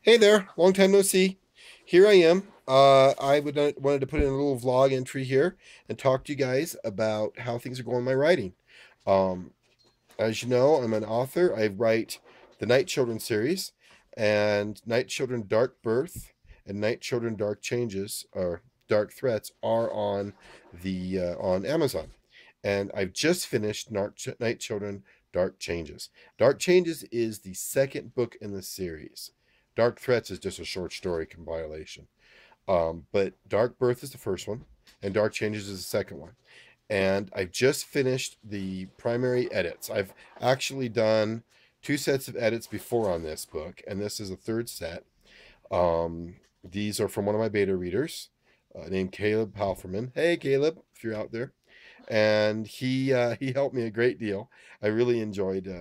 Hey there, long time no see. Here I am. Wanted to put in a little vlog entry here and talk to you guys about how things are going in my writing. Um, as you know, I'm an author. I write the Night Children series, and Night Children Dark Birth and Night Children Dark Changes or Dark Threats are on Amazon. And I've just finished Night Children Dark Changes. Dark Changes is the second book in the series. Dark Threats is just a short story compilation. But Dark Birth is the first one, and Dark Changes is the second one. And I've just finished the primary edits. I've actually done two sets of edits before on this book, and this is a third set. These are from one of my beta readers named Caleb Palferman. Hey, Caleb, if you're out there. And he helped me a great deal. I really enjoyed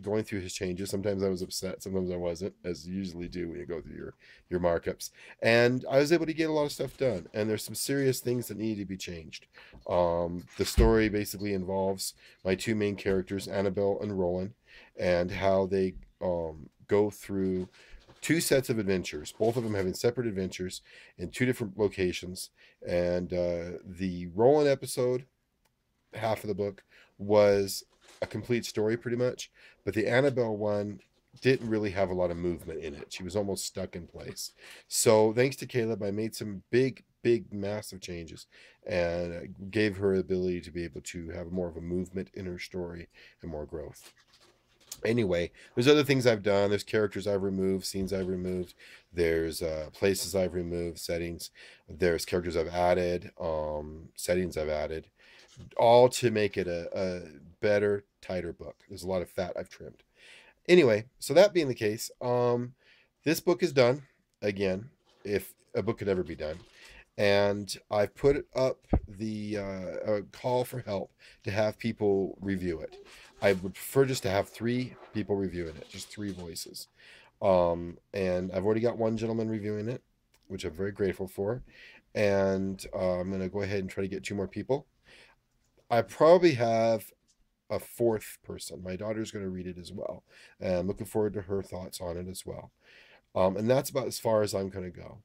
going through his changes. Sometimes I was upset, sometimes I wasn't, as you usually do when you go through your markups. And I was able to get a lot of stuff done. And there's some serious things that need to be changed. The story basically involves my two main characters, Annabelle and Roland, and how they go through two sets of adventures, both of them having separate adventures in two different locations. And the Roland episode, half of the book, was a complete story pretty much, but the Annabelle one didn't really have a lot of movement in it. She was almost stuck in place. So thanks to Caleb, I made some big massive changes and gave her the ability to be able to have more of a movement in her story and more growth. Anyway, there's other things I've done. There's characters I've removed, scenes I've removed. There's places I've removed, settings. There's characters I've added, settings I've added, all to make it a better, tighter book. There's a lot of fat I've trimmed. Anyway, so that being the case, this book is done again, if a book could ever be done. And I've put up the call for help to have people review it. I would prefer just to have three people reviewing it, just three voices. And I've already got one gentleman reviewing it, which I'm very grateful for. And I'm going to go ahead and try to get two more people. I probably have a fourth person. My daughter's going to read it as well. And I'm looking forward to her thoughts on it as well. And that's about as far as I'm going to go.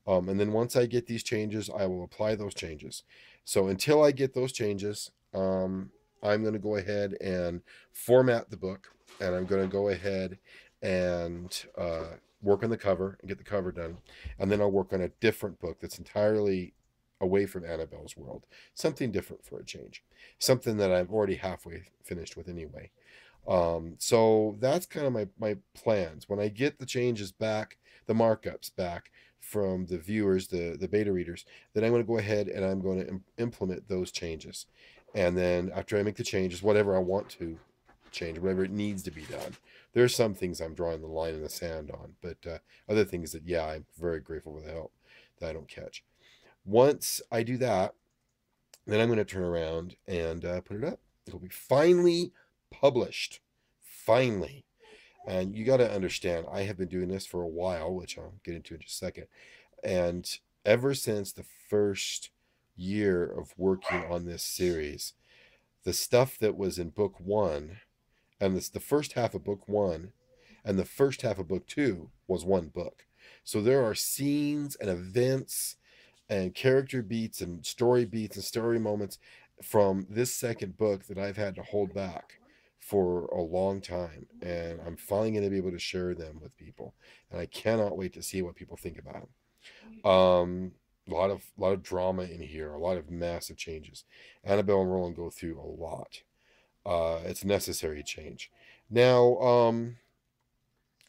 And then once I get these changes, I will apply those changes. So until I get those changes, I'm going to go ahead and format the book, and I'm going to go ahead and work on the cover and get the cover done. And then I'll work on a different book that's entirely away from Annabelle's world, something different for a change, something that I'm already halfway finished with anyway. So that's kind of my plans. When I get the changes back, the markups back from the viewers, the beta readers, then I'm going to go ahead and I'm going to implement those changes. And then after I make the changes, whatever I want to change, whatever it needs to be done, there's some things I'm drawing the line in the sand on, but other things that, yeah, I'm very grateful for the help that I don't catch. Once I do that, then I'm going to turn around and put it up. It'll be finally published. Finally. And you got to understand, I have been doing this for a while, which I'll get into in just a second. And ever since the first year of working on this series, the stuff that was in book one, and the first half of book one, and the first half of book two was one book. So there are scenes and events and character beats and story moments from this second book that I've had to hold back for a long time, and I'm finally going to be able to share them with people, and I cannot wait to see what people think about them. A lot of drama in here, a lot of massive changes. Annabelle and Roland go through a lot. It's necessary change. Now,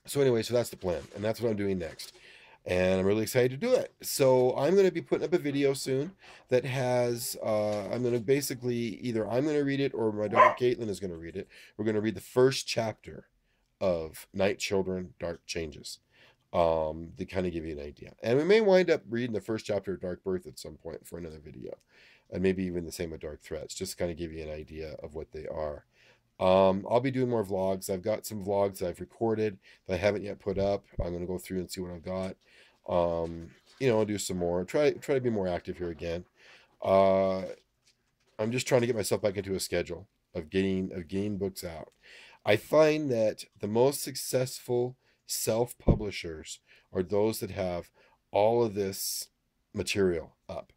so anyway, so that's the plan, and that's what I'm doing next. And I'm really excited to do it. So I'm going to be putting up a video soon that has, I'm going to basically, either I'm going to read it or my daughter Caitlin is going to read it. We're going to read the first chapter of Night Children Dark Changes, to kind of give you an idea. And we may wind up reading the first chapter of Dark Birth at some point for another video. And maybe even the same with Dark Threats, just to kind of give you an idea of what they are. I'll be doing more vlogs. I've got some vlogs that I've recorded that I haven't yet put up. I'm going to go through and see what I've got. I'll do some more. Try to be more active here again. Uh, I'm just trying to get myself back into a schedule of getting books out. I find that the most successful self-publishers are those that have all of this material up,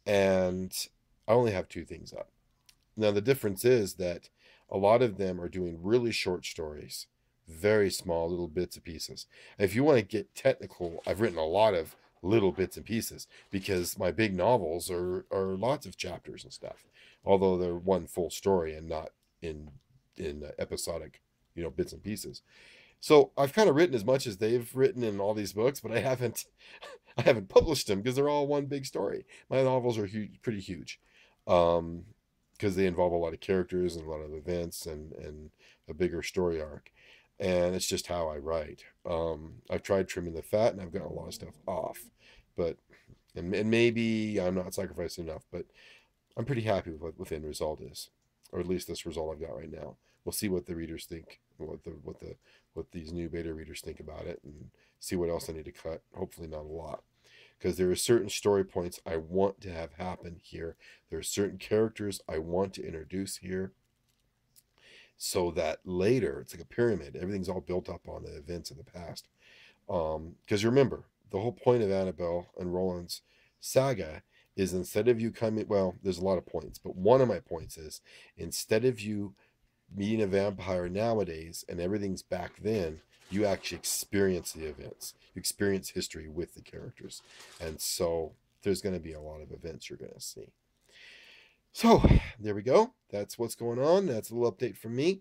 and I only have 2 things up. Now the difference is that a lot of them are doing really short stories, very small little bits and pieces. If you want to get technical, I've written a lot of little bits and pieces because my big novels are lots of chapters and stuff, although they're one full story and not in episodic, bits and pieces. So I've kind of written as much as they've written in all these books, but I haven't I haven't published them because they're all one big story. My novels are huge, pretty huge, because they involve a lot of characters and a lot of events and a bigger story arc. And it's just how I write. I've tried trimming the fat and I've gotten a lot of stuff off, but and maybe I'm not sacrificing enough, but I'm pretty happy with what the end result is, or at least this result I've got right now. We'll see what the readers think, what these new beta readers think about it, and see what else I need to cut. Hopefully not a lot, because there are certain story points I want to have happen here. There are certain characters I want to introduce here, so that later it's like a pyramid. Everything's all built up on the events of the past. Because remember, the whole point of Annabelle and Roland's saga is instead of you coming, well, there's a lot of points, but one of my points is instead of you meeting a vampire nowadays and everything's back then, you actually experience the events. You experience history with the characters. And so there's going to be a lot of events you're going to see. So there we go. That's what's going on. That's a little update from me.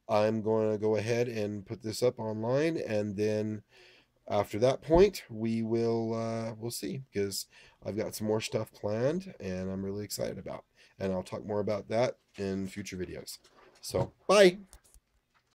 I'm going to go ahead and put this up online, and then after that point we'll see, because I've got some more stuff planned and I'm really excited about, and I'll talk more about that in future videos. So bye.